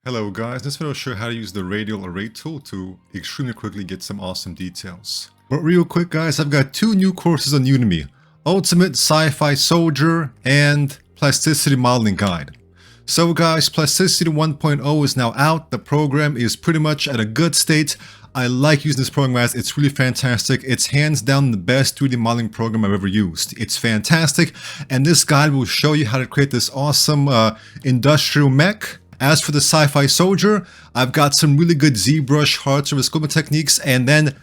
Hello guys, in this video I'll show you how to use the Radial array tool to extremely quickly get some awesome details. But real quick guys, I've got two new courses on Udemy, Ultimate Sci-Fi Soldier and Plasticity Modeling Guide. So guys, Plasticity 1.0 is now out, the program is pretty much at a good state. I like using this program guys, it's really fantastic. It's hands down the best 3D modeling program I've ever used. It's fantastic, and this guide will show you how to create this awesome industrial mech. As for the Sci-Fi Soldier, I've got some really good ZBrush hard surface sculpting techniques and then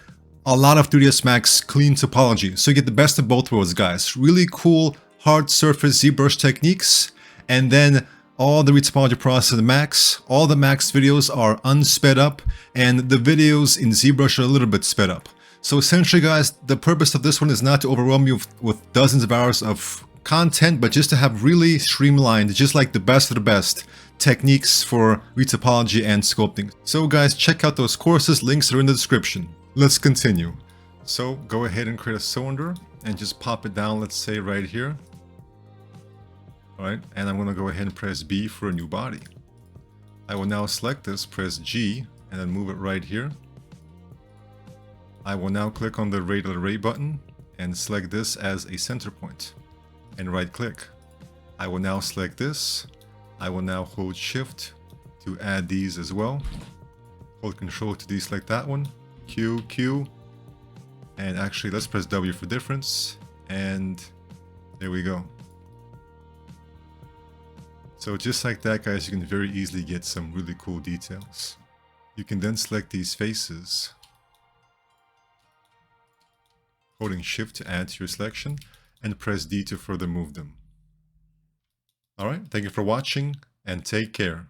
a lot of 3ds Max clean topology. So you get the best of both worlds, guys. Really cool hard surface ZBrush techniques and then all the retopology process in Max. All the Max videos are unsped up and the videos in ZBrush are a little bit sped up. So essentially, guys, the purpose of this one is not to overwhelm you with dozens of hours of content, but just to have really streamlined, just like the best of the best, techniques for retopology and sculpting. So guys, check out those courses, links are in the description. Let's continue. So go ahead and create a cylinder and just pop it down, let's say right here. Alright, and I'm going to go ahead and press B for a new body. I will now select this, press G, and then move it right here. I will now click on the Radial Array button and select this as a center point. And right click. I will now select this. I will now hold Shift to add these as well. Hold Control to deselect that one. Q, and actually let's press W for difference. And there we go. So just like that guys, you can very easily get some really cool details. You can then select these faces. Holding Shift to add to your selection and press D to further move them. Alright, thank you for watching and take care.